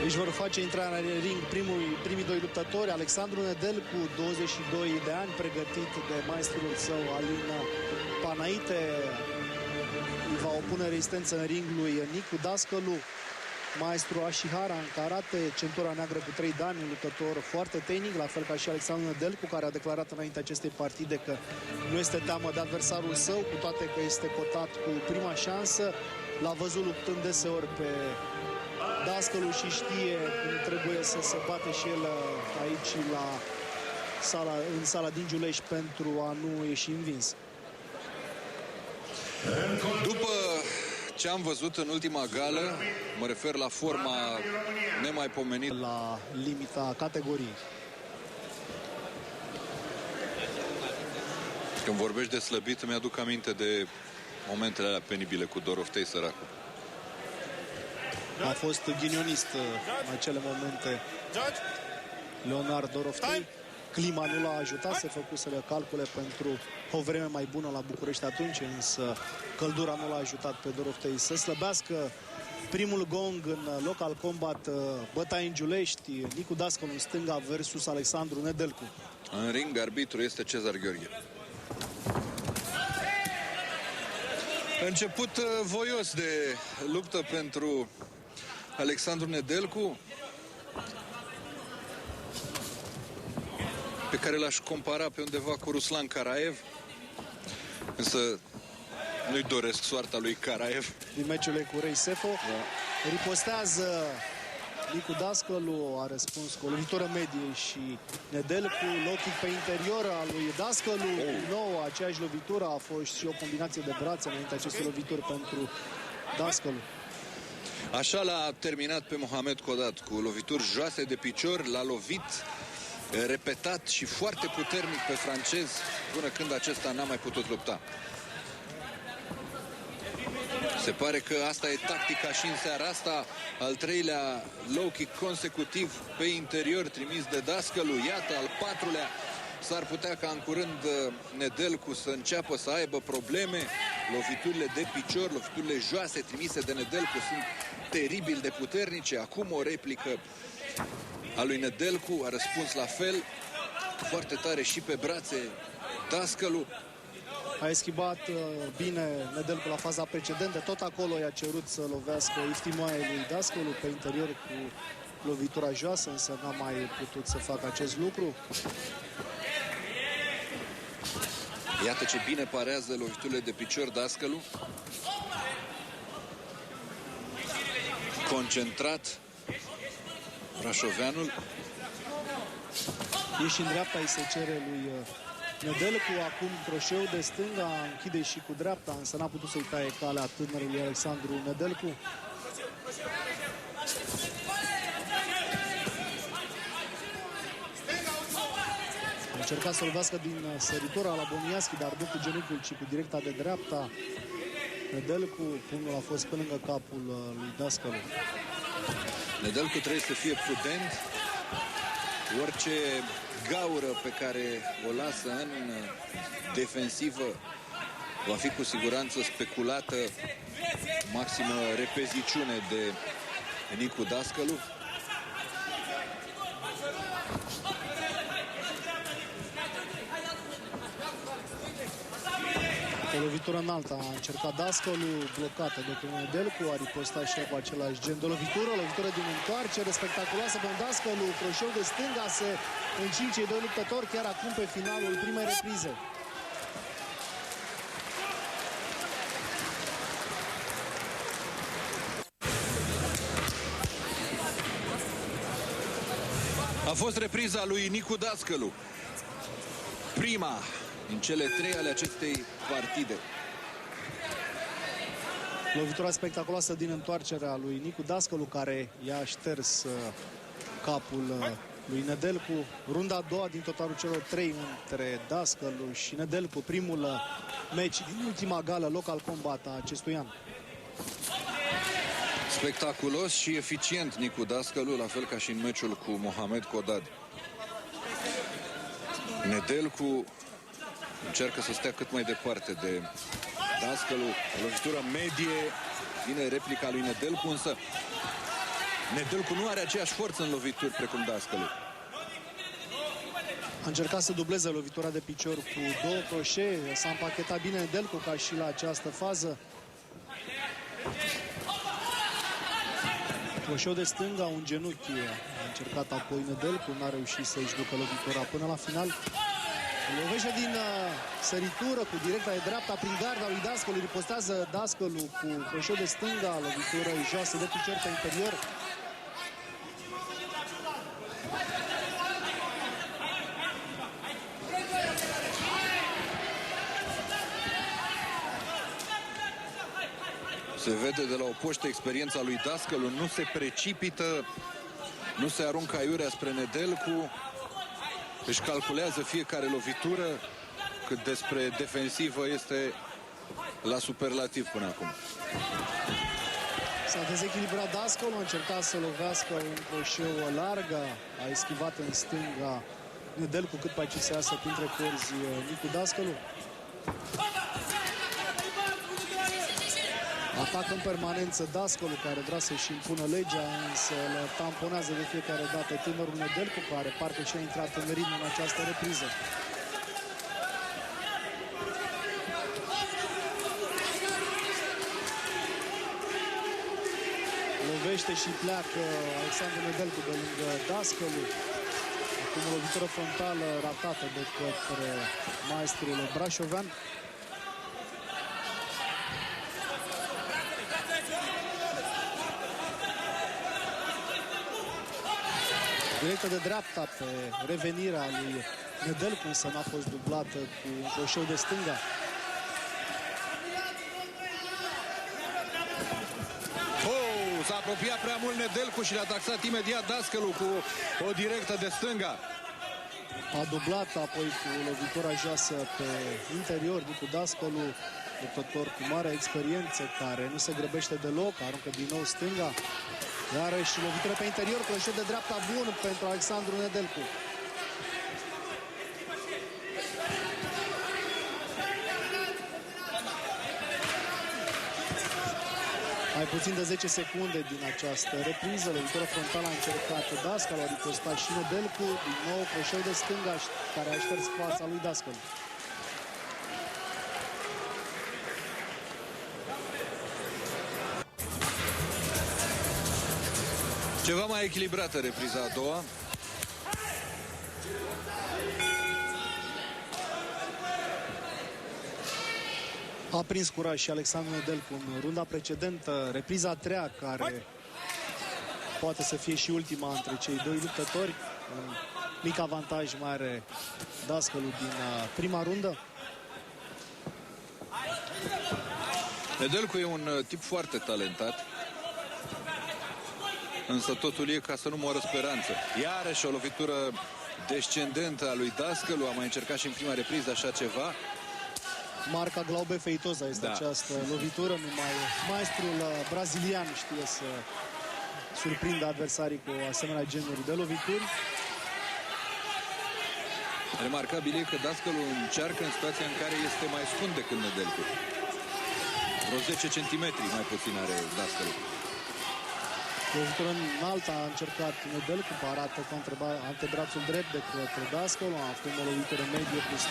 Își vor face intrarea în ring primii doi luptători. Alexandru Nedelcu, 22 de ani, pregătit de maestrul său Alin Panaite. Îi va opune rezistență în ring lui Nicu Dascălu, maestru Ashihara în karate, centura neagră cu 3 dani, un luptător foarte tehnic, la fel ca și Alexandru Nedelcu, care a declarat înainte acestei partide că nu este teamă de adversarul său, cu toate că este cotat cu prima șansă. L-a văzut luptând deseori pe Dascălu și știe cum trebuie să se bate și el aici în sala din Giulești pentru a nu ieși învins. După ce am văzut în ultima gală, mă refer la forma nemaipomenită la limita categoriei. Când vorbești de slăbit, îmi aduc aminte de momentele alea penibile cu Doroftei, săracul. A fost ghinionist în acele momente Leonard Doroftei. Clima nu l-a ajutat, se făcuseră calcule pentru o vreme mai bună la București atunci, însă căldura nu l-a ajutat pe Doroftei să slăbească. Primul gong în local combat, bătaie în Giulești, Nicu Dascălu în stânga versus Alexandru Nedelcu. În ring, arbitru este Cezar Gheorghe. Început voios de luptă pentru Alexandru Nedelcu, pe care l-aș compara pe undeva cu Ruslan Karaev, însă nu-i doresc soarta lui Karaev. Din meciurile cu Rei Sefo, ripostează Nicu Dascălu, a răspuns cu o lovitură medie și Nedelcu, low kick pe interior al lui Dascălu, din nou aceeași lovitură, a fost și o combinație de brațe înainte acestei lovituri pentru Dascălu. Așa l-a terminat pe Mohamed Codat, cu lovituri joase de picior, l-a lovit repetat și foarte puternic pe francez, până când acesta n-a mai putut lupta. Se pare că asta e tactica și în seara asta, al treilea low kick consecutiv pe interior trimis de Dascălu. Iată, al patrulea. S-ar putea ca în curând Nedelcu să înceapă să aibă probleme. Loviturile de picior, loviturile joase trimise de Nedelcu sunt teribil de puternice. Acum o replică a lui Nedelcu, a răspuns la fel, foarte tare și pe brațe Dascălu. A eschivat bine Nedelcu la faza precedentă, tot acolo i-a cerut să lovească iftimoaie lui Dascălu pe interior cu lovitura joasă, însă n-a mai putut să facă acest lucru. Iată ce bine parează loviturile de picior Dascălu. Concentrat brașoveanul. E și în dreapta, îi se cere lui Nedelcu. Acum croșeu de stânga, închide și cu dreapta, însă n-a putut să-i taie calea tânărului Alexandru Nedelcu. A încercat să lovească din săritura la Boniaschi, dar nu cu genunchiul, ci cu directa de dreapta. Nedelcu, pumnul a fost pe lângă capul lui Dascălu. Nedelcu trebuie să fie prudent. Orice gaură pe care o lasă în defensivă va fi cu siguranță speculată. Maximă repeziciune de Nicu Dascălu. O lovitură înaltă a încercat Dascălu, blocată de către Nedelcu, a ripostat și cu același gen de lovitură, lovitură din întoarcere, spectaculoasă pentru Dascălu, croșeu de stânga, se încing cei doi luptători chiar acum pe finalul primei reprize. A fost repriza lui Nicu Dascălu. Prima în cele 3 ale acestei partide. Lovitura spectaculoasă din întoarcerea lui Nicu Dascălu, care i-a șters capul lui Nedelcu. Runda a doua din totalul celor 3 între Dascălu și Nedelcu. Primul meci din ultima gală local combat a acestui an. Spectaculos și eficient Nicu Dascălu, la fel ca și în meciul cu Mohamed Codad. Nedelcu încearcă să stea cât mai departe de Dascălu. O lovitură medie, vine replica lui Nedelcu, însă Nedelcu nu are aceeași forță în lovituri precum Dascălu. A încercat să dubleze lovitura de picior cu 2 croșee. S-a împachetat bine Nedelcu ca și la această fază. Croșeu de stânga, un genunchi. A încercat apoi Nedelcu, n-a reușit să-și ducă lovitura până la final. Lovește din săritură cu directa de dreapta prin garda lui Dascălu. Ripostează Dascălu cu croșeu de stânga, lovitură joasă de picior pe interior. Se vede de la o poștă experiența lui Dascălu, nu se precipită, nu se aruncă aiurea spre Nedelcu, își calculează fiecare lovitură, cât despre defensivă este la superlativ până acum. S-a dezechilibrat Dascălu, a încercat să lovească un croșeu larg, a eschivat în stânga Nedelcu cât pe aici să iasă printre corzi Nicu Dascălu. Atacă în permanență Dascălu, care vrea să-și impună legea, însă le tamponează de fiecare dată tânărul Nedelcu, care parcă și-a intrat în ritm în această repriză. Lovește și pleacă Alexandru Nedelcu de lângă Dascălu. Acum o lovitură frontală ratată de către maestrul brașovean. Directă de dreapta pe revenirea lui Nedelcu, însă n-a fost dublată cu un croșeu de stânga. S-a apropiat prea mult Nedelcu și le-a taxat imediat Dascălu cu o directă de stânga. A dublat apoi cu lovitura joasă pe interior Nicu Dascălu, luptător cu mare experiență, care nu se grăbește deloc, aruncă din nou stânga. Iarăși lovitură pe interior, croșeu de dreapta bun pentru Alexandru Nedelcu. Mai puțin de 10 secunde din această repriză, lovitură frontală a încercat Dascălu, a ripostat și Nedelcu, din nou croșeu de stânga care a șters fața lui Dascălu. Ceva mai echilibrată repriza a doua. A prins curaj și Alexandru Nedelcu în runda precedentă, repriza a treia, care poate să fie și ultima între cei doi luptători. Un mic avantaj mai are Dascălu din prima rundă. Nedelcu e un tip foarte talentat, însă totul e ca să nu moară speranță. Iarăși o lovitură descendentă a lui Dascălu, a mai încercat și în prima repriză așa ceva. Marca Glaube Feitosa este această lovitură, numai maestrul brazilian știe să surprindă adversarii cu asemenea genuri de lovituri. Remarcabil e că Dascălu încearcă în situația în care este mai scund decât Nedelcu. Vreo 10 cm mai puțin are Dascălu. Lovitură înaltă a încercat Nedelcu, arată cu antebrațul drept de către Dascălu, acum o lovitură medie plus